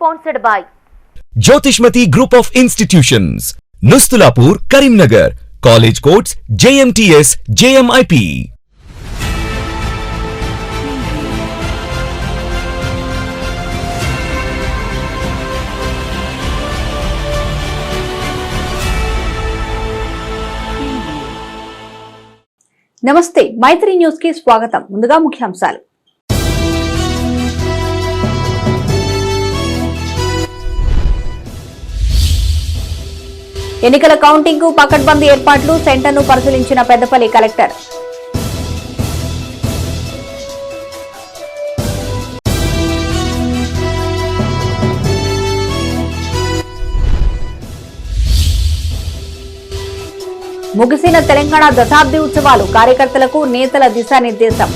Sponsored by Jyotishmati Group of Institutions, Nustulapur, Karimnagar, College Codes, JMTS, JMIP. నమస్తే మైత్రి news కి స్వాగతం. ముందుగా ముఖ్యాంశాలు. ఎన్నికల కౌంటింగ్ కు పకడ్బందీ ఏర్పాట్లు, సెంటర్ను పరిశీలించిన పెద్దపల్లి కలెక్టర్. ముగిసిన తెలంగాణ దశాబ్ది ఉత్సవాలు, కార్యకర్తలకు నేతల దిశానిర్దేశం.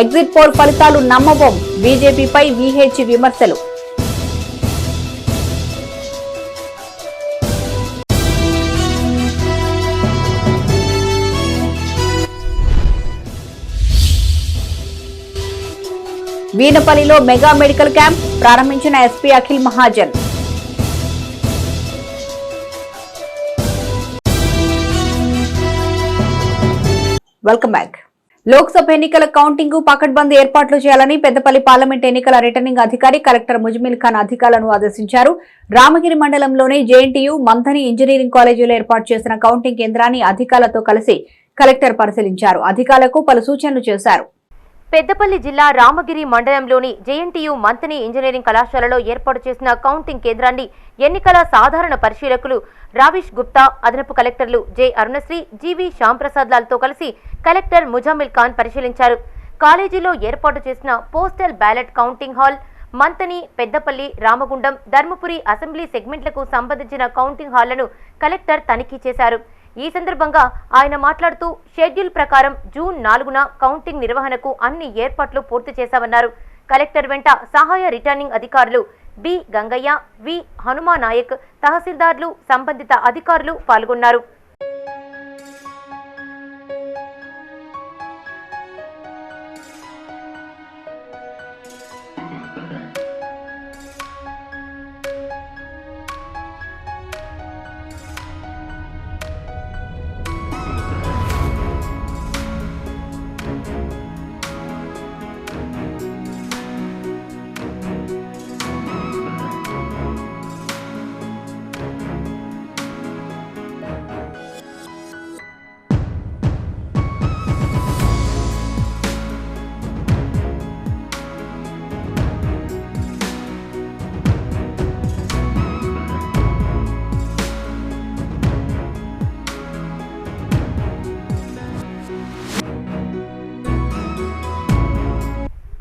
ఎగ్జిట్ పోల్ ఫలితాలు నమ్మబోం, బీజేపీపై వీహెచ్ విమర్శలు. వీనపల్లిలో మెగా మెడికల్ క్యాంప్ ప్రారంభించిన SP Akhil Mahajan. Welcome back. Lok Sabha ఎన్నికల కౌంటింగ్ కు పకడ్బందీ ఏర్పాట్లు చేయాలని పెద్దపల్లి పార్లమెంట్ ఎన్నికల రిటర్నింగ్ అధికారి కలెక్టర్ ముజమిల్ ఖాన్ అధికారులను ఆదేశించారు. రామగిరి మండలంలోని జేఎన్టీయూ మంథని ఇంజనీరింగ్ కాలేజీలో ఏర్పాటు చేసిన కౌంటింగ్ కేంద్రాన్ని అధికారులతో కలిసి కలెక్టర్ పరిశీలించారు. అధికారులకు పలు సూచనలు చేశారు. పెద్దపల్లి జిల్లా రామగిరి మండలంలోని జేఎన్టీయూ మంథని ఇంజనీరింగ్ కళాశాలలో ఏర్పాటు చేసిన కౌంటింగ్ కేంద్రాన్ని ఎన్నికల సాధారణ పరిశీలకులు రావిష్ గుప్తా, అదనపు కలెక్టర్లు జె అరుణశ్రీ, జీవి శ్యాంప్రసాద్ లాల్తో కలిసి కలెక్టర్ ముజమిల్ ఖాన్ పరిశీలించారు. కాలేజీలో ఏర్పాటు చేసిన postal ballot counting hall, Manthani, Peddapalli, Ramagundam, Dharmapuri assembly సెగ్మెంట్లకు సంబంధించిన కౌంటింగ్ హాళ్లను కలెక్టర్ తనిఖీ చేశారు. ఈ సందర్భంగా ఆయన మాట్లాడుతూ షెడ్యూల్ ప్రకారం జూన్ 4న కౌంటింగ్ నిర్వహణకు అన్ని ఏర్పాట్లు పూర్తి చేశామన్నారు. కలెక్టర్ వెంట సహాయ రిటర్నింగ్ అధికారులు బి గంగయ్య, వి హనుమానాయక్, తహసీల్దార్లు, సంబంధిత అధికారులు పాల్గొన్నారు.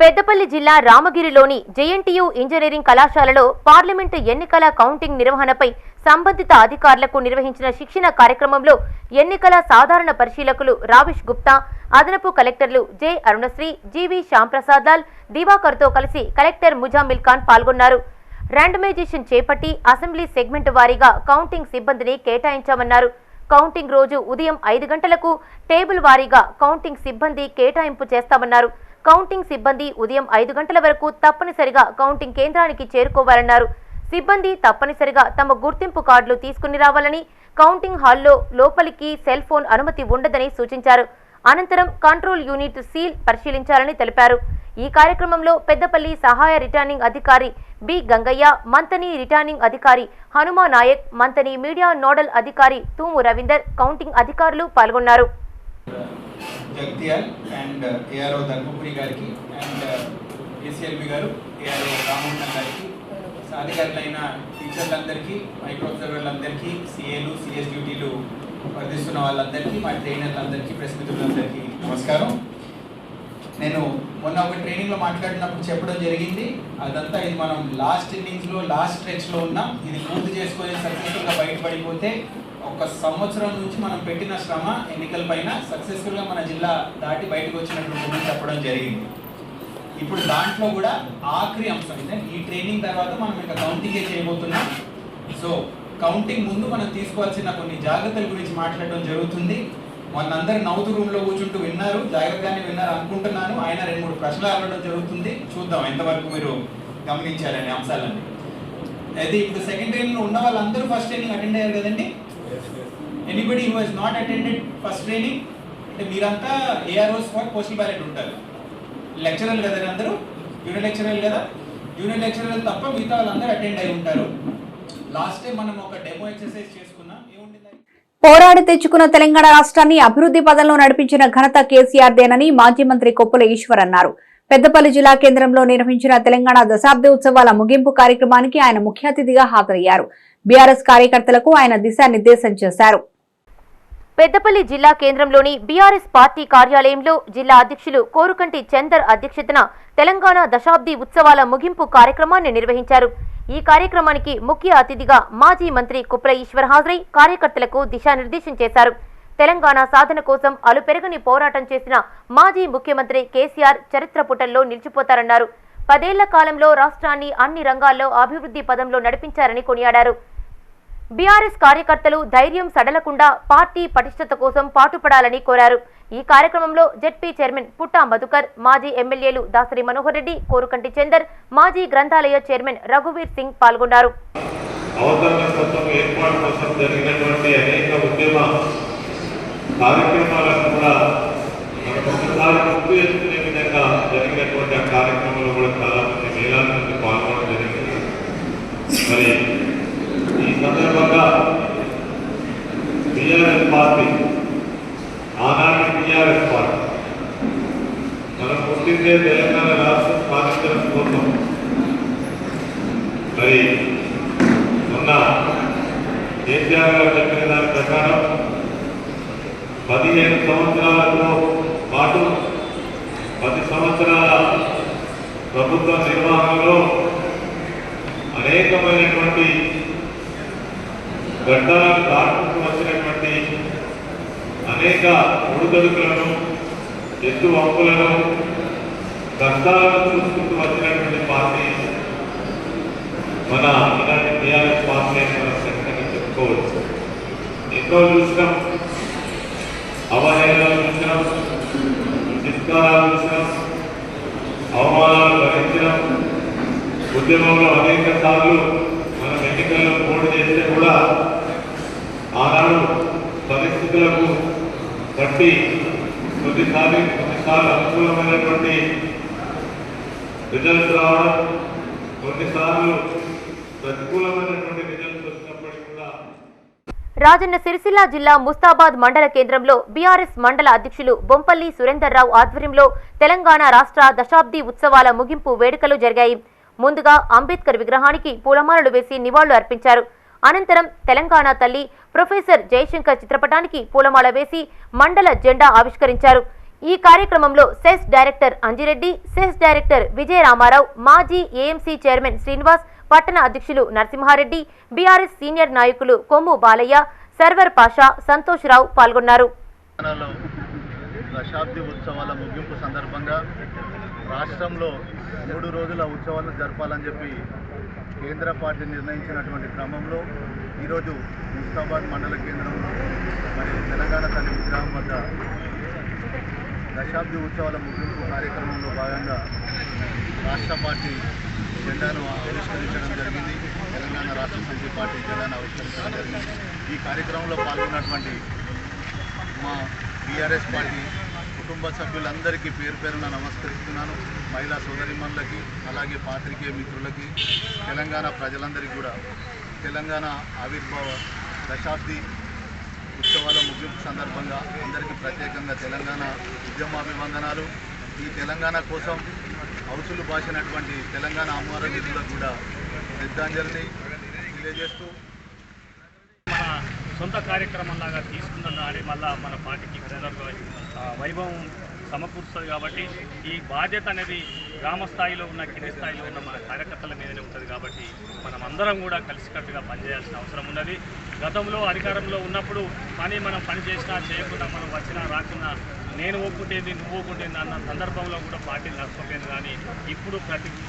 పెద్దపల్లి జిల్లా రామగిరిలోని జేఎన్టీయూ ఇంజనీరింగ్ కళాశాలలో పార్లమెంటు ఎన్నికల కౌంటింగ్ నిర్వహణపై సంబంధిత అధికారులకు నిర్వహించిన శిక్షణ కార్యక్రమంలో ఎన్నికల సాధారణ పరిశీలకులు రావిష్ గుప్తా, అదనపు కలెక్టర్లు జె అరుణశ్రీ, జీవి శ్యాంప్రసాద్ లాల్, దివాకర్తో కలిసి కలెక్టర్ ముజమిల్ ఖాన్ పాల్గొన్నారు. ర్యాండమైజేషన్ చేపట్టి అసెంబ్లీ సెగ్మెంట్ వారీగా కౌంటింగ్ సిబ్బందిని కేటాయించామన్నారు. కౌంటింగ్ రోజు ఉదయం 5 గంటలకు టేబుల్ వారీగా కౌంటింగ్ సిబ్బంది కేటాయింపు చేస్తామన్నారు. కౌంటింగ్ సిబ్బంది ఉదయం 5 గంటల వరకు తప్పనిసరిగా కౌంటింగ్ కేంద్రానికి చేరుకోవాలన్నారు. సిబ్బంది తప్పనిసరిగా తమ గుర్తింపు కార్డులు తీసుకుని రావాలని, కౌంటింగ్ హాల్లో లోపలికి సెల్ ఫోన్ అనుమతి ఉండదని సూచించారు. అనంతరం కంట్రోల్ యూనిట్ సీల్ పరిశీలించాలని తెలిపారు. ఈ కార్యక్రమంలో పెద్దపల్లి సహాయ రిటర్నింగ్ అధికారి బి గంగయ్య, మంథని రిటర్నింగ్ అధికారి హనుమానాయక్, మంథని మీడియా నోడల్ అధికారి తూము రవీందర్, కౌంటింగ్ అధికారులు పాల్గొన్నారు. జగత్యాల్ అండ్ ఏఆర్ఓ ధర్మపురి గారికి అండ్ ఏసీఎల్బి గారు, ఏఆర్ఓ రామగుండం గారికి, అధికారులైన టీచర్లందరికీ, మైక్రో అబ్జర్వర్లందరికీ, సిఏలు, సిఎస్ డ్యూటీలు వర్తిస్తున్న వాళ్ళందరికీ, మా ట్రైనర్లందరికీ, ప్రెస్ మిత్రులందరికీ నమస్కారం. నేను మొన్న ఒక ట్రైనింగ్లో మాట్లాడినప్పుడు చెప్పడం జరిగింది. అదంతా ఇది మనం లాస్ట్ ఇన్నింగ్స్లో, లాస్ట్ స్ట్రెచ్లో ఉన్నాం. ఇది పూర్తి చేసుకొని సక్సెస్ఫుల్గా బయటపడిపోతే 1 సంవత్సరం నుంచి మనం పెట్టిన శ్రమ ఎన్నికల పైన సక్సెస్ఫుల్గా మన జిల్లా దాటి బయటకు వచ్చినట్టు చెప్పడం జరిగింది. ఇప్పుడు దాంట్లో కూడా ఆఖరి అంశం ఈ ట్రైనింగ్ తర్వాత మనం ఇంకా కౌంటింగే చేయబోతున్నాం. సో కౌంటింగ్ ముందు మనం తీసుకోవాల్సిన కొన్ని జాగ్రత్తల గురించి మాట్లాడడం జరుగుతుంది. వాళ్ళందరూ నవ్వుతూ రూమ్లో కూర్చుంటూ విన్నారు, జాగ్రత్తగానే విన్నారు అనుకుంటున్నాను. ఆయన 2-3 ప్రశ్నలు అడగడం జరుగుతుంది, చూద్దాం ఎంతవరకు మీరు గమనించారనే అంశాలన్నీ. అయితే ఇప్పుడు సెకండ్ ట్రైనింగ్లో ఉన్న వాళ్ళందరూ ఫస్ట్ ట్రైనింగ్ అటెండ్ అయ్యారు కదండి. Anybody who has not attended first training అంటే మీరంతా ఏఆర్ఓస్ ఫర్ పోస్టల్ బ్యాలెట్ ఉంటారు. లెక్చరర్లు కదా అందరూ, జూనియర్ లెక్చరర్లు కదా, జూనియర్ లెక్చరర్లు తప్ప మిగతా వాళ్ళందరూ అటెండ్ అయి ఉంటారు. లాస్ట్ టైం మనం ఒక డెమో ఎక్సర్సైజ్ చేసుకున్నాం. ఏముంది? పోరాడి తెచ్చుకున్న తెలంగాణ రాష్ట్రాన్ని అభివృద్ధి పదంలో నడిపించిన ఘనత కేసీఆర్ దేనని మాజీ మంత్రి కొప్పుల ఈశ్వర్ అన్నారు. పెద్దపల్లి జిల్లా కేంద్రంలో నిర్వహించిన తెలంగాణ దశాబ్ది ఉత్సవాల ముగింపు కార్యక్రమానికి ఆయన ముఖ్య అతిథిగా హాజరయ్యారు. బీఆర్ఎస్ కార్యకర్తలకు ఆయన దిశానిర్దేశం చేశారు. పెద్దపల్లి జిల్లా కేంద్రంలోని బీఆర్ఎస్ పార్టీ కార్యాలయంలో జిల్లా అధ్యక్షులు కోరుకంటి చందర్ అధ్యక్షతన తెలంగాణ దశాబ్ది ఉత్సవాల ముగింపు కార్యక్రమాన్ని నిర్వహించారు. ఈ కార్యక్రమానికి ముఖ్య అతిథిగా మాజీ మంత్రి కొప్పుల ఈశ్వర్ హాజరై కార్యకర్తలకు దిశానిర్దేశం చేశారు. తెలంగాణ సాధన కోసం అలుపెరగని పోరాటం చేసిన మాజీ ముఖ్యమంత్రి కేసీఆర్ చరిత్ర పుటల్లో నిలిచిపోతారన్నారు. 10 ఏళ్ల కాలంలో రాష్ట్రాన్ని అన్ని రంగాల్లో అభివృద్ధి పదంలో నడిపించారని కొనియాడారు. బీఆర్ఎస్ కార్యకర్తలు ధైర్యం సడలకుండా పార్టీ పటిష్టత కోసం పాటుపడాలని కోరారు. ఈ కార్యక్రమంలో జెడ్పీ చైర్మన్ పుట్టా మధుకర్, మాజీ ఎమ్మెల్యేలు దాసరి మనోహర్ రెడ్డి, కోరుకంటి చందర్, మాజీ గ్రంథాలయ చైర్మన్ రఘువీర్ సింగ్ పాల్గొన్నారు. ఈ సందర్భంగా బీఆర్ఎస్ పార్టీ, ఆనాటి బీఆర్ఎస్ పార్టీ మనం పుట్టిందే తెలంగాణ రాష్ట్రం సాధించడం కోసం. మరి మొన్న కేసీఆర్ గారు చెప్పిన దాని ప్రకారం 15 సంవత్సరాలతో పాటు 10 సంవత్సరాల ప్రభుత్వ నిర్వహణలో అనేకమైనటువంటి ఘట్టాలను దాటుకుంటూ వచ్చినటువంటి అనేక ఒడుదొడుకులను, ఎత్తు వంపులను, కష్టాలను చూసుకుంటూ వచ్చినటువంటి పార్టీ మన ఇలాంటి బీఆర్ఎస్ పార్టీ అని మనం ఖచ్చితంగా చెప్పుకోవచ్చు. ఎన్నో చూసినాం, అవహేళనలు చూసినాం, తిరస్కారాలు చూసినాం, అవమానాలు భరించినాం. ఉద్యమంలో అనేక సార్లు మనం ఎన్నికల్లో పోటీ చేస్తే కూడా ఆనాడు పరిస్థితులకు బట్టి కొన్నిసార్లు అనుకూలమైనటువంటి రిజల్ట్స్ రావడం, కొన్నిసార్లు ప్రతికూలమైనటువంటి రిజల్ట్స్ వచ్చినప్పటికీ కూడా. రాజన్న సిరిసిల్ల జిల్లా ముస్తాబాద్ మండల కేంద్రంలో బీఆర్ఎస్ మండల అధ్యక్షులు బొంపల్లి సురేందర్రావు ఆధ్వర్యంలో తెలంగాణ రాష్ట్ర దశాబ్ది ఉత్సవాల ముగింపు వేడుకలు జరిగాయి. ముందుగా అంబేద్కర్ విగ్రహానికి పూలమాలలు వేసి నివాళులు అర్పించారు. అనంతరం తెలంగాణ తల్లి ప్రొఫెసర్ జయశంకర్ చిత్రపటానికి పూలమాల వేసి మండల జెండా ఆవిష్కరించారు. ఈ కార్యక్రమంలో CESS director Anji Reddy, CESS director Vijaya Rama Rao, మాజీ ఏఎంసీ చైర్మన్ శ్రీనివాస్, పట్టణ అధ్యక్షులు నరసింహారెడ్డి, బీఆర్ఎస్ సీనియర్ నాయకులు కొమ్ము బాలయ్య, సర్వర్ పాషా, సంతోష్ రావు పాల్గొన్నారు. దశాబ్ది ఉత్సవాల ముగింపు సందర్భంగా రాష్ట్రంలో 3 రోజుల ఉత్సవాలను జరపాలని చెప్పి కేంద్ర పార్టీ నిర్ణయించినటువంటి క్రమంలో ఈరోజు ముస్తాబాద్ మండల కేంద్రంలో మరియు తెలంగాణ తల్లి విగ్రహం వద్ద దశాబ్ది ఉత్సవాల ముగింపు కార్యక్రమంలో భాగంగా రాష్ట్ర పార్టీ జెండాను ఆవిష్కరించడం జరిగింది. తెలంగాణ రాష్ట్ర సమితి పార్టీ జెండాను ఆవిష్కరించడం జరిగింది. ఈ కార్యక్రమంలో పాల్గొన్నటువంటి మా బీఆర్ఎస్ పార్టీ కుటుంబ సభ్యులందరికీ పేరు పేరున నమస్కరిస్తున్నాను. మహిళా సోదరిమణులకి, అలాగే పాత్రికేయ మిత్రులకి, తెలంగాణ ప్రజలందరికీ కూడా తెలంగాణ ఆవిర్భావ దశాబ్ది ఉత్సవాల ముగింపు సందర్భంగా అందరికీ ప్రత్యేకంగా తెలంగాణ ఉద్యమాభివందనాలు. ఈ తెలంగాణ కోసం హౌసులు బాసినటువంటి తెలంగాణ అమరవీరులకు కూడా శ్రద్ధాంజలిని తెలియజేస్తూ మన సొంత కార్యక్రమంలాగా తీసుకుందని మళ్ళీ మన పార్టీకి వైభవం సమకూరుస్తుంది. కాబట్టి ఈ బాధ్యత అనేది గ్రామ స్థాయిలో ఉన్న, కింది స్థాయిలో ఉన్న మన కార్యకర్తల మీదనే ఉంటుంది. కాబట్టి మనం అందరం కూడా కలిసికట్టుగా పనిచేయాల్సిన అవసరం ఉన్నది. గతంలో అధికారంలో ఉన్నప్పుడు మనం పని చేసినా చేయకుండా మనం వచ్చినా రాకున్నా నేను ఒప్పుకుంటేంది నువ్వు ఒప్పుకుంటేంది అన్న సందర్భంలో కూడా పార్టీ నష్టపోయింది. కానీ ఇప్పుడు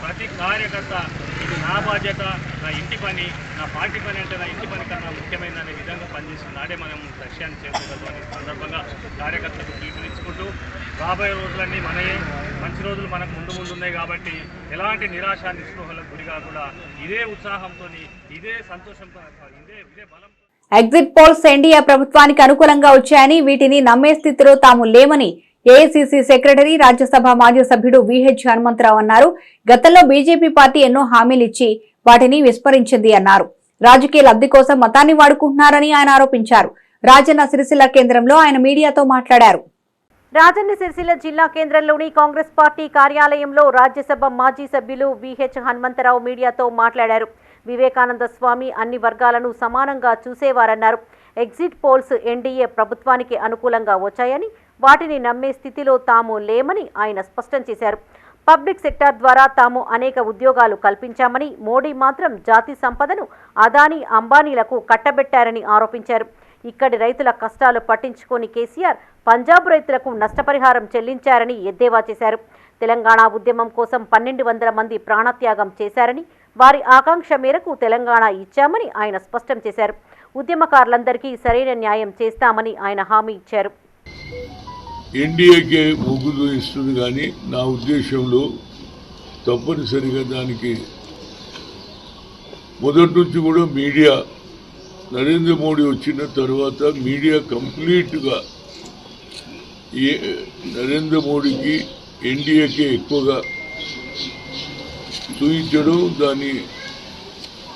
ప్రతి కార్యకర్త ఇది నా బాధ్యత, నా ఇంటి పని, నా పార్టీ పని అంటే నా ఇంటి పని కన్నా ముఖ్యమైనదనే విధంగా పనిచేస్తున్నాడే మనం లక్ష్యాన్ని చేరుకోగలం అనే సందర్భంగా కార్యకర్తలకు పిలుపునిచ్చుకుంటూ రాబోయే రోజులన్నీ మనయే, మంచి రోజులు మనకు ముందు ఉన్నాయి కాబట్టి ఎలాంటి నిరాశ నిస్పృహలకు గురి కాకుండా ఇదే ఉత్సాహంతో, ఇదే సంతోషంతో, ఇదే బలం. ఎగ్జిట్ పోల్స్ ఎన్డీఏ ప్రభుత్వానికి అనుకూలంగా వచ్చాయని, వీటిని నమ్మే స్థితిలో తాము లేమని ఏఐసీసీ సెక్రటరీ, రాజ్యసభ మాజీ సభ్యుడు విహెచ్ హనుమంతరావు అన్నారు. గతంలో బీజేపీ పార్టీ ఎన్నో హామీలు ఇచ్చి వాటిని విస్మరించింది అన్నారు. రాజకీయ లబ్ధి కోసం మతాన్ని వాడుకుంటున్నారని ఆయన ఆరోపించారు. రాజన్న సిరిసిల్ల కేంద్రంలో ఆయన మీడియాతో మాట్లాడారు. రాజన్న సిరిసిల్ల జిల్లా కేంద్రంలోని కాంగ్రెస్ పార్టీ కార్యాలయంలో రాజ్యసభ మాజీ సభ్యులు విహెచ్ హనుమంతరావు మీడియాతో మాట్లాడారు. వివేకానంద స్వామి అన్ని వర్గాలను సమానంగా చూసేవారన్నారు. ఎగ్జిట్ పోల్స్ ఎన్డీఏ ప్రభుత్వానికి అనుకూలంగా వచ్చాయని, వాటిని నమ్మే స్థితిలో తాము లేమని ఆయన స్పష్టం చేశారు. పబ్లిక్ సెక్టార్ ద్వారా తాము అనేక ఉద్యోగాలు కల్పించామని, మోడీ మాత్రం జాతి సంపదను అదానీ అంబానీలకు కట్టబెట్టారని ఆరోపించారు. ఇక్కడి రైతుల కష్టాలు పట్టించుకోని కేసీఆర్ పంజాబ్ రైతులకు నష్టపరిహారం చెల్లించారని ఎద్దేవా చేశారు. తెలంగాణ ఉద్యమం కోసం 1200 మంది ప్రాణత్యాగం చేశారని, వారి ఆకాంక్ష మేరకు తెలంగాణ ఇచ్చామని ఆయన స్పష్టం చేశారు. ఉద్యమకారులందరికీ సరైన న్యాయం చేస్తామని ఆయన హామీ ఇచ్చారు. ఎన్డీఏకే మొగ్గు ఇస్తుంది, కానీ నా ఉద్దేశంలో తప్పనిసరిగా దానికి మొదటి నుంచి కూడా మీడియా, నరేంద్ర మోడీ వచ్చిన తర్వాత మీడియా కంప్లీట్గా నరేంద్ర మోడీకి ఎన్డీఏకే ఎక్కువగా చూపించడం, దాని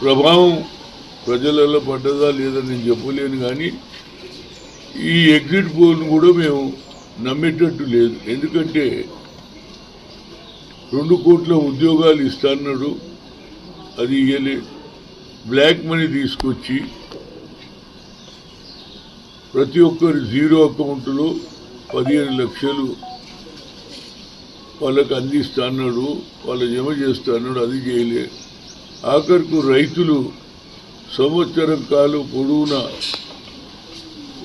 ప్రభావం ప్రజలలో పడ్డదా లేదని నేను చెప్పలేను. కానీ ఈ ఎగ్జిట్ పోల్ను కూడా మేము నమ్మేటట్టు లేదు. ఎందుకంటే 2 కోట్ల ఉద్యోగాలు ఇస్తాన్నాడు, అది ఇయ్యలేదు. బ్లాక్ మనీ తీసుకొచ్చి ప్రతి ఒక్కరి జీరో అకౌంట్లో 15 లక్షలు వాళ్ళకు అందిస్తాన్నాడు, వాళ్ళు జమ చేస్తాన్నాడు, అది చేయలే. ఆఖరికి రైతులు సంవత్సరం కాలం పొడవునా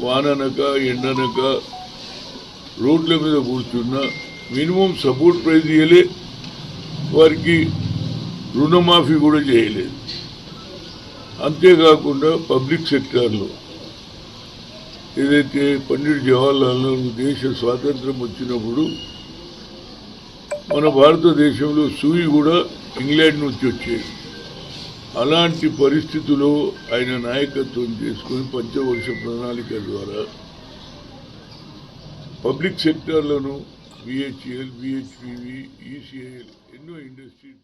వాననక ఎండనక రోడ్ల మీద కూర్చున్నా మినిమం సపోర్ట్ ప్రైజ్ ఇవ్వలే, వారికి రుణమాఫీ కూడా చేయలేదు. అంతేకాకుండా పబ్లిక్ సెక్టార్లో ఏదైతే పండిట్ జవహర్లాల్ నెహ్రూ దేశ స్వాతంత్రం వచ్చినప్పుడు మన భారతదేశంలో సూయి కూడా ఇంగ్లాండ్ నుంచి వచ్చేది. అలాంటి పరిస్థితుల్లో ఆయన నాయకత్వం చేసుకుని పంచవర్ష ప్రణాళిక ద్వారా పబ్లిక్ సెక్టార్లను బిహెచ్ఎల్, బిహెచ్పివి, ఈసీఐఎల్ ఎన్నో ఇండస్ట్రీస్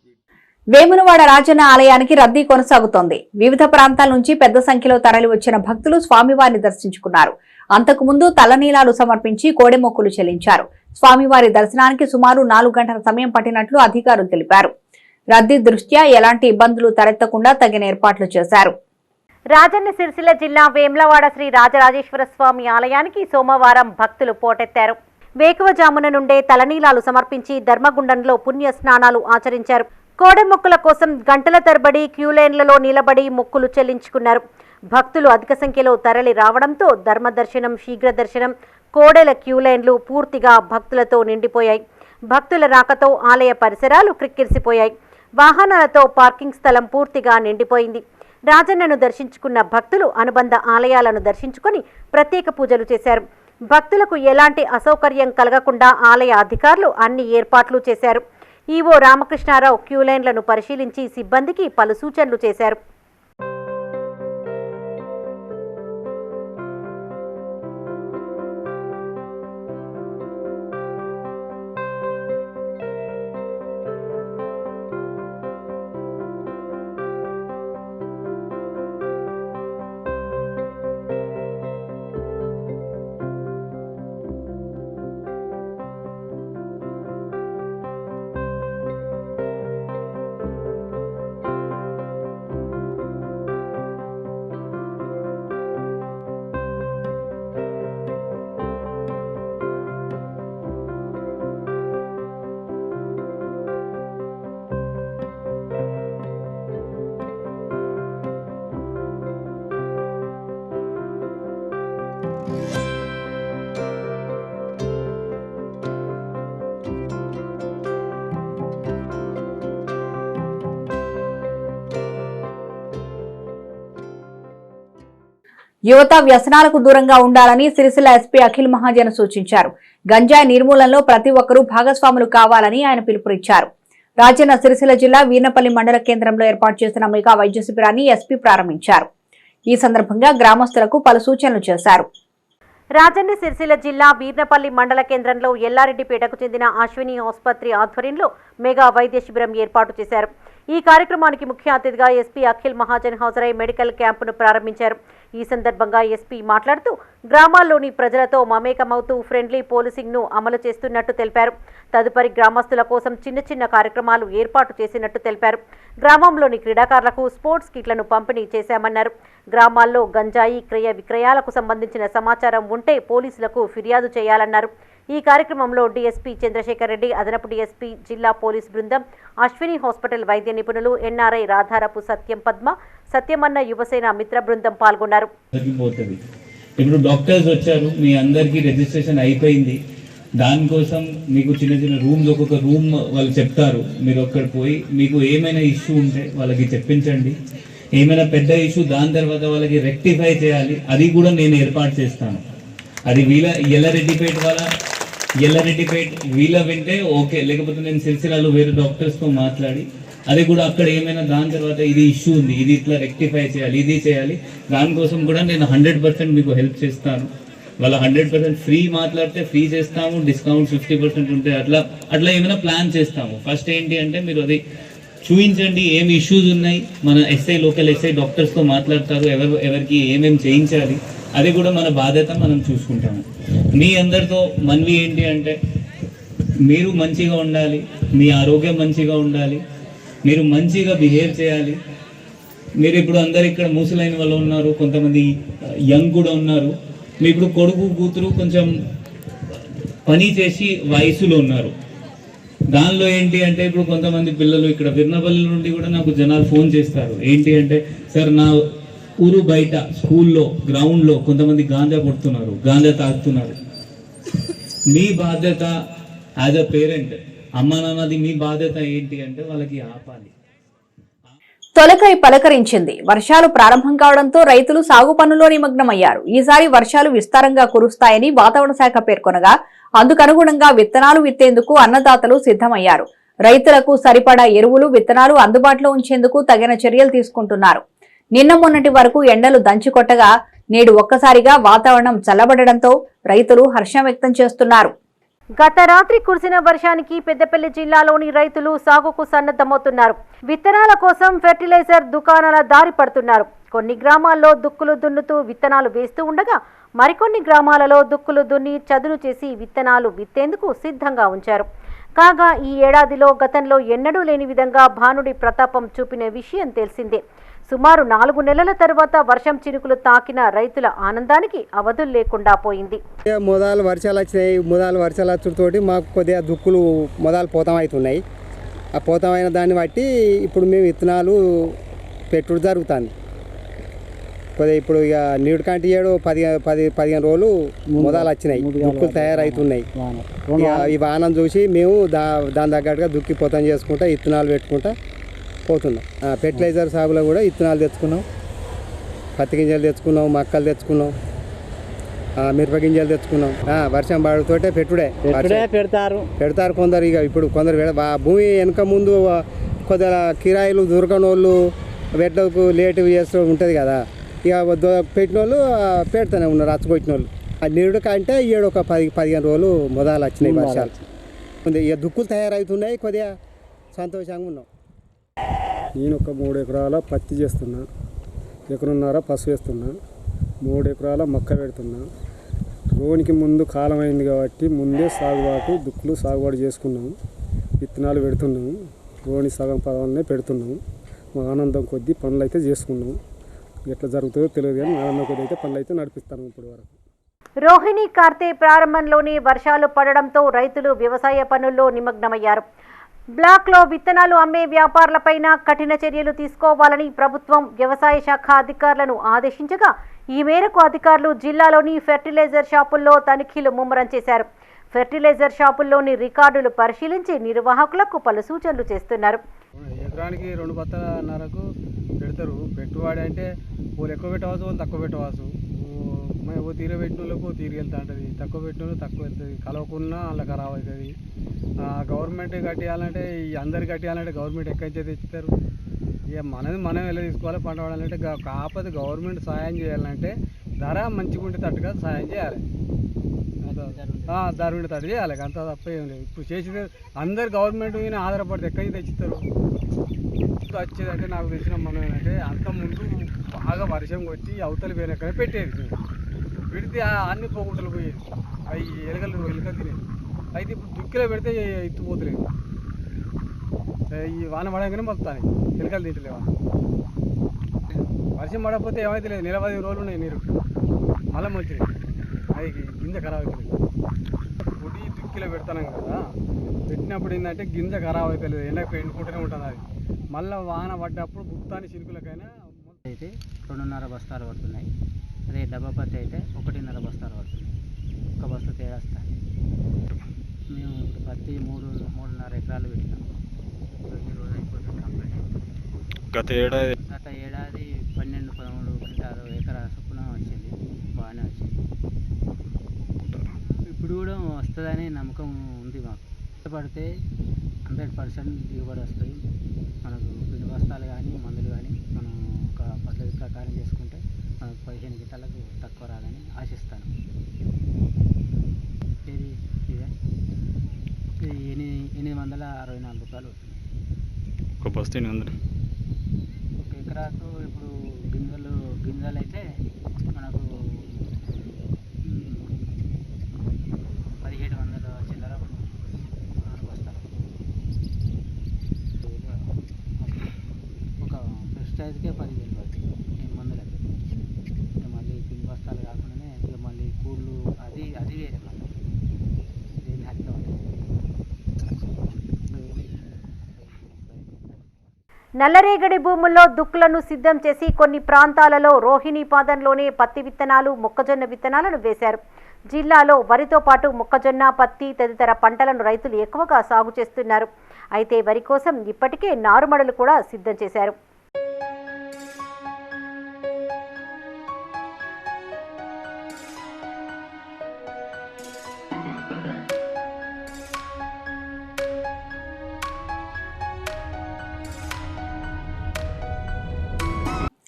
వేములవాడ రాజన్న ఆలయానికి రద్దీ కొనసాగుతోంది. వివిధ ప్రాంతాల నుంచి పెద్ద సంఖ్యలో తరలి వచ్చిన భక్తులు స్వామివారిని దర్శించుకున్నారు. అంతకుముందు తలనీలాలు సమర్పించి కోడెమొక్కులు చెల్లించారు. స్వామివారి దర్శనానికి సుమారు 4 గంటల సమయం పట్టినట్లు అధికారులు తెలిపారు. రద్దీ దృష్ట్యా ఎలాంటి ఇబ్బందులు తలెత్తకుండా తగిన ఏర్పాట్లు చేశారు. రాజన్న సిరిసిల్ల జిల్లా వేములవాడ శ్రీ రాజరాజేశ్వర స్వామి ఆలయానికి సోమవారం భక్తులు పోటెత్తారు. వేకువజామున నుండే తలనీలాలు సమర్పించి ధర్మగుండంలో పుణ్య స్నానాలు ఆచరించారు. కోడెమొక్కుల కోసం గంటల తరబడి క్యూలైన్లలో నిలబడి మొక్కులు చెల్లించుకున్నారు. భక్తులు అధిక సంఖ్యలో తరలి రావడంతో ధర్మదర్శనం, శీఘ్ర దర్శనం, కోడెల క్యూలైన్లు పూర్తిగా భక్తులతో నిండిపోయాయి. భక్తుల రాకతో ఆలయ పరిసరాలు క్రిక్కిరిసిపోయాయి. వాహనాలతో పార్కింగ్ స్థలం పూర్తిగా నిండిపోయింది. రాజన్నను దర్శించుకున్న భక్తులు అనుబంధ ఆలయాలను దర్శించుకుని ప్రత్యేక పూజలు చేశారు. భక్తులకు ఎలాంటి అసౌకర్యం కలగకుండా ఆలయ అధికారులు అన్ని ఏర్పాట్లు చేశారు. ఈవో రామకృష్ణారావు క్యూలైన్లను పరిశీలించి సిబ్బందికి పలు సూచనలు చేశారు. యువత వ్యసనాలకు దూరంగా ఉండాలని సిరిసిల్ల ఎస్పీ అఖిల్ మహాజన్ సూచించారు. గంజాయి నిర్మూలనలో ప్రతి ఒక్కరూ భాగస్వాములు కావాలని ఆయన పిలుపునిచ్చారు. రాజన్న సిరిసిల్ల జిల్లా వీర్నపల్లి మండల కేంద్రంలో ఏర్పాటు చేసిన మెగా వైద్య శిబిరాన్ని ఎస్పీ ప్రారంభించారు. ఈ సందర్భంగా గ్రామస్తులకు పలు సూచనలు చేశారు. రాజన్న సిరిసిల్ల జిల్లా వీర్నపల్లి మండల కేంద్రంలో ఎల్లారెడ్డిపేటకు చెందిన అశ్విని ఆసుపత్రి ఆధ్వర్యంలో మెగా వైద్య శిబిరం ఏర్పాటు చేశారు. ఈ కార్యక్రమానికి ముఖ్య అతిథిగా ఎస్పీ అఖిల్ మహాజన్ హాజరై మెడికల్ క్యాంపును ప్రారంభించారు. ఈ సందర్భంగా ఎస్పీ మాట్లాడుతూ గ్రామాల్లోని ప్రజలతో మమేకమవుతూ ఫ్రెండ్లీ పోలీసింగ్ను అమలు చేస్తున్నట్టు తెలిపారు. తదుపరి గ్రామస్తుల కోసం చిన్న చిన్న కార్యక్రమాలు ఏర్పాటు చేసినట్టు తెలిపారు. గ్రామంలోని క్రీడాకారులకు స్పోర్ట్స్ కిట్లను పంపిణీ చేశామన్నారు. గ్రామాల్లో గంజాయి క్రయ విక్రయాలకు సంబంధించిన సమాచారం ఉంటే పోలీసులకు ఫిర్యాదు చేయాలన్నారు. ఈ కార్యక్రమంలో డీఎస్పీ చంద్రశేఖర్ రెడ్డి, అదనపు డీఎస్పీ, జిల్లా పోలీస్ బృందం, అశ్విని హాస్పిటల్ వైద్య నిపుణులు, ఎన్ఆర్ఐ రాధారపు సత్యం పద్మ, సత్యమన్న యువసేన మిత్ర బృందం పాల్గొన్నారు. ఇప్పుడు డాక్టర్స్ వచ్చారు, మీ అందరికీ రిజిస్ట్రేషన్ అయిపోయింది. దానికోసం మీకు చిన్న చిన్న రూమ్స్, ఒక్కొక్క రూమ్ వాళ్ళు చెప్తారు. మీరు అక్కడ పోయి మీకు ఏమైనా ఇష్యూ ఉంటే వాళ్ళకి చెప్పించండి. ఏమైనా పెద్ద ఇష్యూ దాని తర్వాత వాళ్ళకి రెక్టిఫై చేయాలి, అది కూడా నేను ఏర్పాటు చేస్తాను. అది ఎల్లారెడ్డిపేట వీళ్ళ వింటే ఓకే, లేకపోతే నేను సిరిసిల్లలో వేరే డాక్టర్స్తో మాట్లాడి అది కూడా అక్కడ ఏమైనా దాని తర్వాత ఇది ఇష్యూ ఉంది, ఇది ఇట్లా రెక్టిఫై చేయాలి, ఇది చేయాలి, దానికోసం కూడా నేను 100% మీకు హెల్ప్ చేస్తాను. వాళ్ళ 100% ఫ్రీ మాట్లాడితే ఫ్రీ చేస్తాము, డిస్కౌంట్ 50% ఉంటే అట్లా ఏమైనా ప్లాన్ చేస్తాము. ఫస్ట్ ఏంటి అంటే మీరు అది చూపించండి, ఏమి ఇష్యూస్ ఉన్నాయి, మన లోకల్ ఎస్ఐ డాక్టర్స్తో మాట్లాడతారు, ఎవరికి ఏమేమి చేయించాలి, అది కూడా మన బాధ్యత, మనం చూసుకుంటాము. మీ అందరితో మనవి ఏంటి అంటే మీరు మంచిగా ఉండాలి, మీ ఆరోగ్యం మంచిగా ఉండాలి, మీరు మంచిగా బిహేవ్ చేయాలి. మీరు ఇప్పుడు అందరు ఇక్కడ ముసలైన వాళ్ళు ఉన్నారు, కొంతమంది యంగ్ కూడా ఉన్నారు. మీ ఇప్పుడు కొడుకు కూతురు కొంచెం పని చేసి వయసులో ఉన్నారు. దానిలో ఏంటి అంటే ఇప్పుడు కొంతమంది పిల్లలు ఇక్కడ వీర్నపల్లి నుండి కూడా నాకు జనాలు ఫోన్ చేస్తారు. ఏంటి అంటే సార్, నా ఊరు బయట స్కూల్లో గ్రౌండ్లో కొంతమంది గాంజా కొడుతున్నారు, గాంజా తాగుతున్నారు. మీ బాధ్యత యాజ్ అ పేరెంట్, అమ్మ నాన్నది మీ బాధ్యత ఏంటి అంటే వాళ్ళకి ఆపాలి. తొలకై పలకరించింది. వర్షాలు ప్రారంభం కావడంతో రైతులు సాగు పనుల్లో నిమగ్నమయ్యారు. ఈసారి వర్షాలు విస్తారంగా కురుస్తాయని వాతావరణ శాఖ పేర్కొనగా అందుకనుగుణంగా విత్తనాలు విత్తేందుకు అన్నదాతలు సిద్ధమయ్యారు. రైతులకు సరిపడా ఎరువులు, విత్తనాలు అందుబాటులో ఉంచేందుకు తగిన చర్యలు తీసుకుంటున్నారు. నిన్న మొన్నటి వరకు ఎండలు దంచికొట్టగా నేడు ఒక్కసారిగా వాతావరణం చల్లబడడంతో రైతులు హర్షం వ్యక్తం చేస్తున్నారు. గత రాత్రి కురిసిన వర్షానికి పెద్దపల్లి జిల్లాలోని రైతులు సాగుకు సన్నద్ధమవుతున్నారు. విత్తనాల కోసం ఫెర్టిలైజర్ దుకాణాల దారి పడుతున్నారు. కొన్ని గ్రామాల్లో దుక్కులు దున్నుతూ విత్తనాలు వేస్తూ ఉండగా మరికొన్ని గ్రామాలలో దుక్కులు దున్ని చదును చేసి విత్తనాలు విత్తేందుకు సిద్ధంగా ఉంచారు. కాగా ఈ ఏడాదిలో గతంలో ఎన్నడూ లేని విధంగా భానుడి ప్రతాపం చూపిన విషయం తెలిసిందే. సుమారు 4 నెలల తర్వాత వర్షం చినుకులు తాకిన రైతుల ఆనందానికి అవధులు లేకుండా పోయింది. మొదలు వర్షాలు వచ్చినాయి. మొదలు వర్షాలు వచ్చుతోటి మాకు కొద్దిగా దుక్కులు మొదలు పోతం అవుతున్నాయి. ఆ పోతమైన దాన్ని బట్టి ఇప్పుడు మేము విత్తనాలు పెట్టుడు జరుగుతుంది. కొద్దిగా ఇప్పుడు ఇక నీడు కంటి ఏడు 15 రోజులు మొదలు వచ్చినాయి, దుక్కులు తయారవుతున్నాయి. ఇక ఈ వానం చూసి మేము దాని తగ్గట్టుగా దుక్కి పోతం చేసుకుంటా విత్తనాలు పెట్టుకుంటా పోతున్నాం. ఫెర్టిలైజర్ సాగులో కూడా విత్తనాలు తెచ్చుకున్నాం, పత్తి గింజలు తెచ్చుకున్నాం, మక్కలు తెచ్చుకున్నాం, మిరప గింజలు తెచ్చుకున్నాం. వర్షం పడుతుంటే పెడతారు కొందరు. ఇక ఇప్పుడు కొందరు భూమి వెనక ముందు కొద్దిగా కిరాయిలు దొరకని వాళ్ళు వెట్లకు లేటు చేస్తూ ఉంటుంది కదా, ఇక పెట్టిన వాళ్ళు పెడతానే ఉన్నారు. అచ్చగొట్టిన వాళ్ళు నీడు కంటే ఈడు ఒక 10-15 రోజులు మొదలు వచ్చినాయి వర్షాలు. ఇక దుక్కులు తయారవుతున్నాయి, కొద్దిగా సంతోషంగా ఉన్నాం. నేను ఒక 3 ఎకరాల పత్తి చేస్తున్నా, 1.5 ఎకరం పసుపు వేస్తున్నా, 3 ఎకరాల మొక్క పెడుతున్నా. రోనికి ముందు కాలం అయింది కాబట్టి ముందే దుక్కులు సాగుబాటు చేసుకున్నాము, విత్తనాలు పెడుతున్నాము. రోని సగం పదవలనే పెడుతున్నాము. మా ఆనందం కొద్దీ పనులు అయితే చేసుకున్నాము. ఎట్లా జరుగుతుందో తెలియదు కానీ ఆనందం కొద్ది అయితే పనులు అయితే నడిపిస్తాము ఇప్పుడు వరకు. రోహిణి కార్తె ప్రారంభంలోనే వర్షాలు పడడంతో రైతులు వ్యవసాయ పనుల్లో నిమగ్నమయ్యారు. బ్లాక్లో విత్తనాలు అమ్మే వ్యాపారులపైన కఠిన చర్యలు తీసుకోవాలని ప్రభుత్వం వ్యవసాయ శాఖ అధికారులను ఆదేశించగా ఈ మేరకు అధికారులు జిల్లాలోని ఫెర్టిలైజర్ షాపుల్లో తనిఖీలు ముమ్మరం చేశారు. ఫెర్టిలైజర్ షాపుల్లోని రికార్డులు పరిశీలించి నిర్వాహకులకు పలు సూచనలు చేస్తున్నారు. ఎకరానికి 2 బత్తలకు పెడతారు. పెట్టుబడి అంటే వాళ్ళు ఎక్కువ పెట్టవచ్చు, వాళ్ళు తక్కువ పెట్టవచ్చు. ఓ తీర పెట్టిన వాళ్ళకు తీరు వెళ్తూ ఉంటుంది, తక్కువ పెట్టిన వాళ్ళు తక్కువ వెళ్తుంది, కలవకున్నా అలా ఖరాబ్ అవుతుంది. గవర్నమెంట్ కట్టియాలంటే అందరు కట్టియాలంటే గవర్నమెంట్ ఎక్కడి నుంచి తెచ్చుతారు? ఇక మనది మనం ఎలా తీసుకోవాలి? పంట పడాలంటే కాకపోతే గవర్నమెంట్ సాయం చేయాలంటే ధర మంచిగా ఉంటే తట్టుగా సాయం చేయాలి, ధర ఉంటే తట్టు చేయాలి, అంత తప్ప ఏం లేదు. ఇప్పుడు చేసేది అందరు గవర్నమెంట్ మీద ఆధారపడితే ఎక్కడి నుంచి తెచ్చుతారు? వచ్చేదంటే నాకు తెలిసిన మనం ఏంటంటే అంత ముందు బాగా వర్షం కొట్టి అవతల పోయినాకనే పెట్టేది, పెడితే అన్ని పోగుంటలు పోయేది, అవి ఎలుకలు తినేది. అయితే ఇప్పుడు దుక్కిలో పెడితే ఎత్తుపోతలేదు, ఈ వాన పడగానే మొత్తాన్ని ఎలుకలు తింటలేవా. వర్షం పడకపోతే ఏమైతే లేదు, 20 రోజులు ఉన్నాయి నీరు, మళ్ళీ మంచిది, అది గింజ ఖరాబ్ అవుతుంది. పొడి దుక్కిలో పెడతాం కదా, పెట్టినప్పుడు ఏంటంటే గింజ ఖరాబ్ అవుతలేదు, ఎండకు ఎండుకుంటూనే ఉంటుంది. అది మళ్ళీ వాన పడ్డప్పుడు గుత్తాని చినుకులకైనా అయితే 2.5 బస్తాలు పడుతున్నాయి. అదే డబ్బా పత్తి అయితే 1.5 బస్తాలు పడుతున్నాయి, 1 బస్తా తేడా వస్తాయి. మేము ఇప్పుడు పత్తి 3.5 ఎకరాలు పెట్టినాము. ఈరోజు అయిపోతుంది కంప్లీట్. గత ఏడాది 12-13 క్వింటాలు ఎకరా చొప్పున వచ్చింది, బాగానే వచ్చింది. ఇప్పుడు కూడా వస్తుందని నమ్మకం ఉంది మాకు. పడితే 100% దిగుబడి వస్తుంది. మనకు పిండి బస్తాలు కానీ మందులు కానీ మనం ఒక పద్ధతి ప్రకారం చేసుకుంటే మనకు 15 గిట్టాలకు తక్కువ రాదని ఆశిస్తాను. ఇది 864 రూపాయలు అవుతుంది ఒక బస్తా. 800 ఒక ఎకరాకు. ఇప్పుడు గింజలు అయితే మనకు 1700 చిల్లర బస్తాలు. ఒక పెస్టిసైడ్కే 10,000 పడుతుంది మందులకి. మళ్ళీ పిండి బస్తాలు కాకుండానే ఇక మళ్ళీ కూళ్ళు అది వేరే మళ్ళీ దేని హత్య ఉంటుంది. నల్లరేగడి భూముల్లో దుక్కులను సిద్ధం చేసి కొన్ని ప్రాంతాలలో రోహిణి పాదంలోనే పత్తి విత్తనాలు, మొక్కజొన్న విత్తనాలను వేశారు. జిల్లాలో వరితో పాటు మొక్కజొన్న, పత్తి తదితర పంటలను రైతులు ఎక్కువగా సాగు చేస్తున్నారు. అయితే వరి కోసం ఇప్పటికే నారుమడులు కూడా సిద్ధం చేశారు.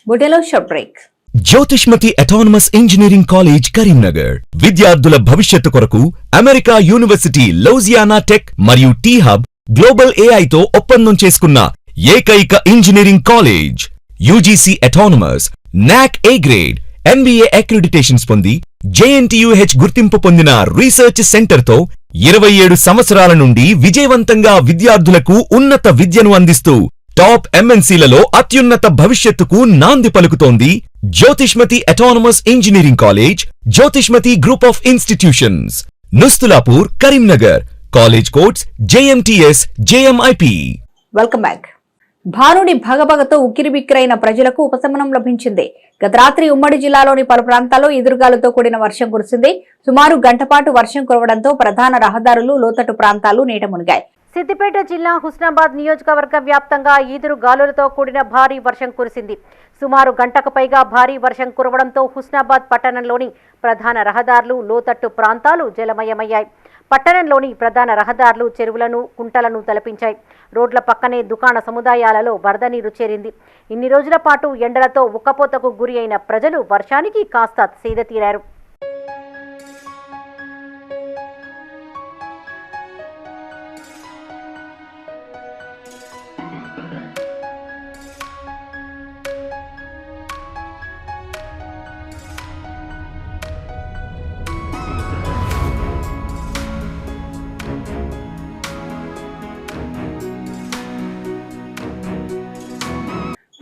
బుటెలో short break. Jyothishmathi autonomous engineering college Karimnagar విద్యార్థుల భవిష్యత్తు కొరకు అమెరికా యూనివర్సిటీ లౌజియానా టెక్ మరియు టీ హబ్ గ్లోబల్ ఏఐతో ఒప్పందం చేసుకున్న ఏకైక ఇంజనీరింగ్ కాలేజ్. యూజీసీ అటానమస్, నాక్ ఏ గ్రేడ్, ఎంబీఏ అక్రిడిటేషన్స్ పొంది JNTUH గుర్తింపు పొందిన రీసెర్చ్ సెంటర్తో 27 సంవత్సరాల నుండి విజయవంతంగా విద్యార్థులకు ఉన్నత విద్యను అందిస్తూ టాప్ MNCలలో అత్యున్నత భవిష్యత్తుకు నాంది పలుకుతోంది Jyothishmathi autonomous engineering college, Jyothishmathi group of institutions, Nustulapur, Karimnagar. College codes JMTS, JMIP. Welcome back. భానుడి భగభగతో ఉక్కిరిబిక్కిరైన ప్రజలకు ఉపశమనం లభించింది. గత రాత్రి ఉమ్మడి జిల్లాలోని పలు ప్రాంతాల్లో ఎదురుగాలులతో కూడిన వర్షం కురిసింది. సుమారు గంటపాటు వర్షం కురవడంతో ప్రధాన రహదారులు, లోతట్టు ప్రాంతాలు నీట మునిగాయి. సిద్దిపేట జిల్లా హుస్నాబాద్ నియోజకవర్గ వ్యాప్తంగా ఈదురు గాలులతో కూడిన భారీ వర్షం కురిసింది. సుమారు గంటకు పైగా భారీ వర్షం కురవడంతో హుస్నాబాద్ పట్టణంలోని ప్రధాన రహదారులు, లోతట్టు ప్రాంతాలు జలమయమయ్యాయి. పట్టణంలోని ప్రధాన రహదారులు, చెరువులను, కుంటలను తలపించాయి. రోడ్ల పక్కనే దుకాణ సముదాయాలలో వరద నీరు చేరింది. ఇన్ని రోజుల పాటు ఎండలతో ఉక్కపోతకు గురి అయిన ప్రజలు వర్షానికి కాస్త సేద తీరారు.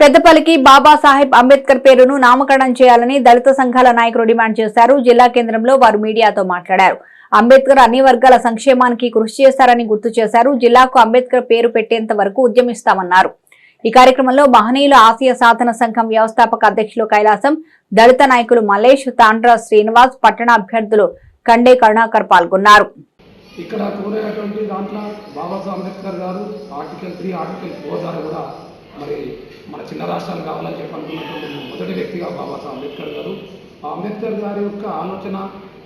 పెద్దపల్లికి బాబాసాహెబ్ అంబేద్కర్ పేరును నామకరణం చేయాలని దళిత సంఘాల నాయకులు డిమాండ్ చేశారు. జిల్లా కేంద్రంలో వారు మీడియాతో మాట్లాడారు. అంబేద్కర్ అన్ని వర్గాల సంక్షేమానికి కృషి చేశారని గుర్తు చేశారు. జిల్లాకు అంబేద్కర్ పేరు పెట్టేంత వరకు ఉద్యమిస్తామన్నారు. ఈ కార్యక్రమంలో మహనీయుల ఆసియా సాధన సంఘం వ్యవస్థాపక అధ్యక్షులు కైలాసం, దళిత నాయకులు మలేష్, తాండ్రా శ్రీనివాస్, పట్టణ అభ్యర్థులు కండే కరుణాకర్ పాల్గొన్నారు. ఇక్కడ కోరేటువంటి దాంట్లో బాబాసాహెబ్ అంబేద్కర్ గారు ఆర్టికల్ 3, ఆర్టికల్ 4 ద్వారా కూడా మరి మన చిన్న రాష్ట్రాలు కావాలని చెప్పి అనుకున్నటువంటి మొదటి వ్యక్తిగా బాబాసాహెబ్ అంబేద్కర్ గారు అంబేద్కర్ గారి యొక్క ఆలోచన,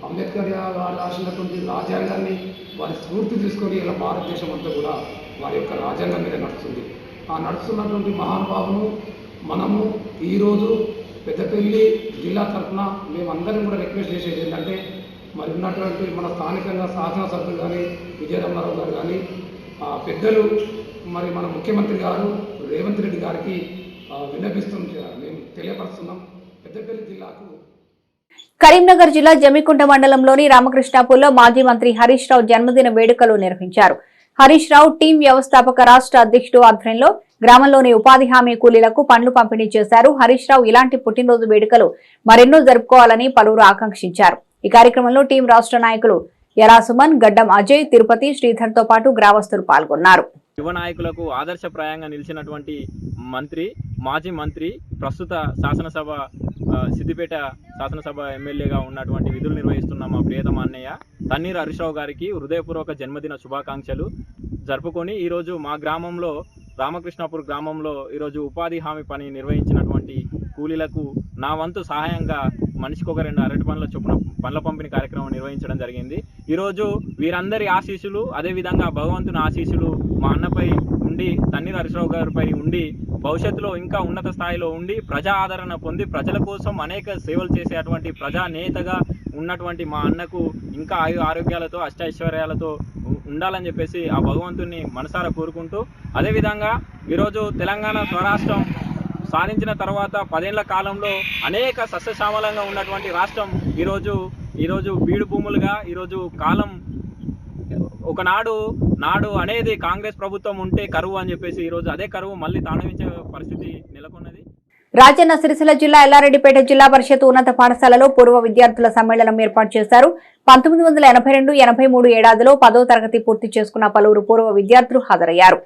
అంబేద్కర్ గారు రాసినటువంటి రాజ్యాంగాన్ని వారి స్ఫూర్తి తీసుకొని ఇలా భారతదేశం అంతా కూడా వారి యొక్క రాజ్యాంగం మీద నడుస్తుంది. ఆ నడుస్తున్నటువంటి మహానుభావును మనము ఈరోజు పెద్దపల్లి జిల్లా తరఫున మేమందరం కూడా రిక్వెస్ట్ చేసేది ఏంటంటే, మరి ఉన్నటువంటి మన స్థానికంగా శాసనసభ్యులు కానీ విజయరామారావు గారు కానీ పెద్దలు, మరి మన ముఖ్యమంత్రి గారు రేవంత్ రెడ్డి గారికి మేము తెలియపరుస్తున్నాం. పెద్దపల్లి జిల్లాకు కరీంనగర్ జిల్లా జమ్మికుంట మండలంలోని రామకృష్ణాపూర్లో మాజీ మంత్రి హరీష్ రావు జన్మదిన వేడుకలు నిర్వహించారు. హరీష్ రావు టీం వ్యవస్థాపక రాష్ట్ర అధ్యక్షుడు ఆధ్వర్యంలో గ్రామంలోని ఉపాధి హామీ కూలీలకు పండ్లు పంపిణీ చేశారు. హరీష్ రావు ఇలాంటి పుట్టినరోజు వేడుకలు మరెన్నో జరుపుకోవాలని పలువురు ఆకాంక్షించారు. ఈ కార్యక్రమంలో టీం రాష్ట్ర నాయకులు ఎరా సుమన్, గడ్డం అజయ్, తిరుపతి, శ్రీధర్ తో పాటు గ్రామస్తులు పాల్గొన్నారు. యువ నాయకులకు ఆదర్శప్రాయంగా నిలిచినటువంటి మంత్రి, మాజీ మంత్రి, ప్రస్తుత శాసనసభ సిద్దిపేట శాసనసభ ఎమ్మెల్యేగా ఉన్నటువంటి విధులు నిర్వహిస్తున్న మా ప్రియతమ అన్నయ్య తన్నీరు హరీష్ రావు గారికి హృదయపూర్వక జన్మదిన శుభాకాంక్షలు జరుపుకొని ఈరోజు మా గ్రామంలో రామకృష్ణాపూర్ గ్రామంలో ఈరోజు ఉపాధి హామీ పని నిర్వహించినటువంటి కూలీలకు నా వంతు సహాయంగా మనిషికి ఒక 2 అరటి పండ్ల చొప్పున పండ్ల పంపిణీ కార్యక్రమం నిర్వహించడం జరిగింది. ఈరోజు వీరందరి ఆశీస్సులు, అదేవిధంగా భగవంతుని ఆశీస్సులు మా అన్నపై ఉండి, తన్నీరు హరీష్ రావు గారిపై ఉండి, భవిష్యత్తులో ఇంకా ఉన్నత స్థాయిలో ఉండి ప్రజా ఆదరణ పొంది ప్రజల కోసం అనేక సేవలు చేసేటువంటి ప్రజానేతగా ఉన్నటువంటి మా అన్నకు ఇంకా ఆరోగ్యాలతో అష్టైశ్వర్యాలతో ఉండాలని చెప్పేసి ఆ భగవంతుని మనసారా కోరుకుంటూ, అదేవిధంగా ఈరోజు తెలంగాణ స్వరాష్ట్రం సాధించిన తర్వాత 10 ఏళ్ల కాలంలో అనేక సస్యశ్యామలంగా ఉన్నటువంటి రాష్ట్రం ఈరోజు బీడు భూములుగా ఈరోజు కాలం నాడు అనేది కాంగ్రెస్ ప్రభుత్వం ఉంటే కరువు అని చెప్పేసి ఈరోజు అదే కరువు మళ్ళీ తాండవించే పరిస్థితి నెలకొన్నది. రాజన్న సిరిసిల్ల జిల్లా ఎల్లారెడ్డిపేట జిల్లా పరిషత్ ఉన్నత పాఠశాలలో పూర్వ విద్యార్థుల సమ్మేళనం ఏర్పాటు చేశారు. 1982-83 ఏడాదిలో 10వ తరగతి పూర్తి చేసుకున్న పలువురు పూర్వ విద్యార్థులు హాజరయ్యారు.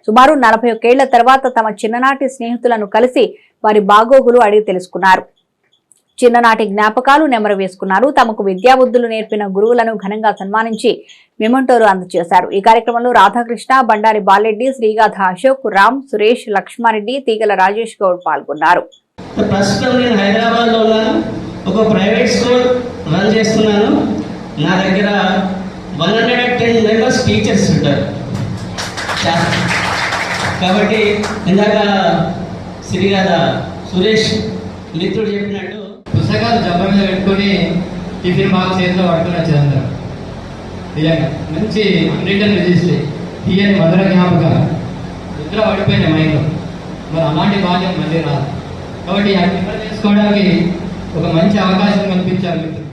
సుమారు 41 ఏళ్ల తర్వాత తమ చిన్ననాటి స్నేహితులను కలిసి వారి బాగోగులు అడిగి తెలుసుకున్నారు. చిన్ననాటి జ్ఞాపకాలు నెమరు వేసుకున్నారు. తమకు విద్యాబుద్ధులు నేర్పిన గురువులను ఘనంగా సన్మానించి మెమంటోలు అందజేశారు. ఈ కార్యక్రమంలో రాధాకృష్ణ, బండారి బాలరెడ్డి, శ్రీగాథ అశోక్, రామ్, సురేష్, లక్ష్మారెడ్డి, తీగల రాజేష్ గౌడ్ పాల్గొన్నారు. ప్రస్తుతం నేను హైదరాబాద్ లో ఉన్నాను. ఒక ప్రైవేట్ స్కూల్ రన్ చేస్తున్నాను. నా దగ్గర 110 మెంబర్స్ టీచర్స్ ఉంటారు. కాబట్టి ఇందాక శ్రీగాథ సురేష్ మిత్రుడు చెప్పినట్టు పుస్తకాలు జబ్బ మీద పెట్టుకొని టిఫిన్ బాక్స్ చేతిలో పట్టుకుని వచ్చేందరం నిజంగా మంచి రిటర్న్ రిజిస్ట్రీ తీయని మధుర జ్ఞాపకం నిద్ర పడిపోయిన మైండ్లో. మరి అలాంటి బాధ్యత మళ్ళీ రాదు. కాబట్టి అది చేసుకోవడానికి ఒక మంచి అవకాశం కల్పించారు మిత్రులు.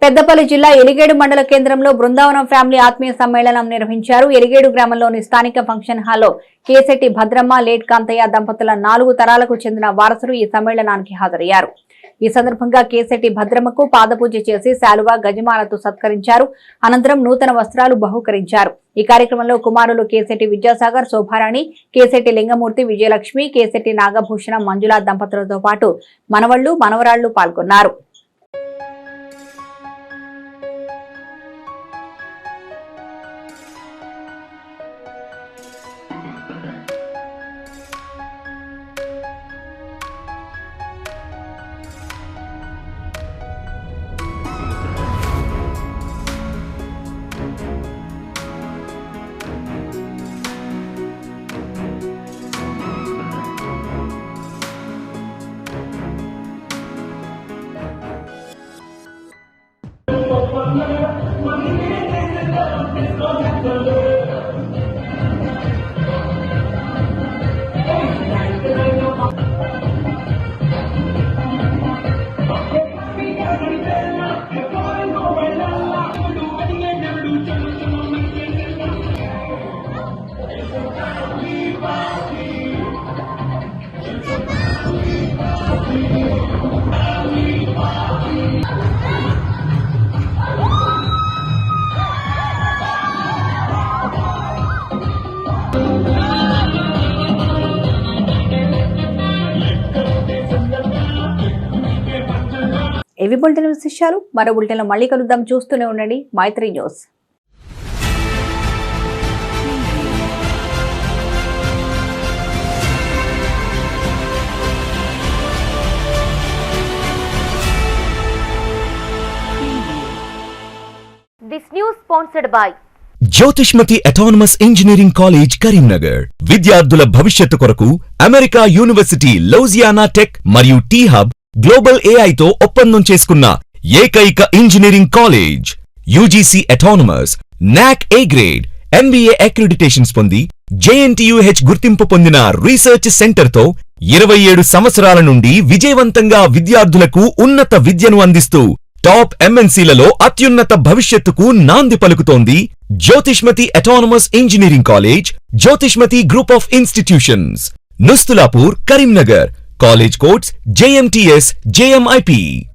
పెద్దపల్లి జిల్లా ఎలిగేడు మండల కేంద్రంలో బృందావనం ఫ్యామిలీ ఆత్మీయ సమ్మేళనం నిర్వహించారు. ఎలిగేడు గ్రామంలోని స్థానిక ఫంక్షన్ హాల్లో కేశెట్టి భద్రమ్మ, లేట్ కాంతయ్య దంపతుల 4 తరాలకు చెందిన వారసులు ఈ సమ్మేళనానికి హాజరయ్యారు. ఈ సందర్భంగా కేశెట్టి భద్రమ్మకు పాదపూజ చేసి శాలువా, గజమాలతో సత్కరించారు. అనంతరం నూతన వస్త్రాలు బహూకరించారు. ఈ కార్యక్రమంలో కుమారులు కేశెట్టి విద్యాసాగర్, శోభారాణి, కేశెట్టి లింగమూర్తి, విజయలక్ష్మి, కేశెట్టి నాగభూషణం, మంజులా దంపతులతో పాటు మనవళ్లు, మనవరాళ్లు పాల్గొన్నారు. ఏవి బులెటిన్ విశేషాలు. మరో బులెటిన్లో మళ్ళీ కలుద్దాం. చూస్తూనే ఉండండి Maitri news. Sponsored by Jyothishmathi autonomous engineering college Karimnagar. విద్యార్థుల భవిష్యత్తు కొరకు అమెరికా యూనివర్సిటీ లౌజియానా టెక్ మరియు టీ హబ్ గ్లోబల్ ఏఐతో ఒప్పందం చేసుకున్న ఏకైక ఇంజనీరింగ్ కాలేజ్. యూజీసీ అటానమస్, నాక్ ఏ గ్రేడ్, MBA అక్రిడిటేషన్స్ పొంది JNTUH గుర్తింపు పొందిన రీసెర్చ్ సెంటర్తో 27 సంవత్సరాల నుండి విజయవంతంగా విద్యార్థులకు ఉన్నత విద్యను అందిస్తూ టాప్ MNCలలో అత్యున్నత భవిష్యత్తుకు నాంది పలుకుతోంది Jyothishmathi autonomous engineering college, Jyothishmathi group of institutions, Nustulapur, Karimnagar. College codes JMTS, JMIP.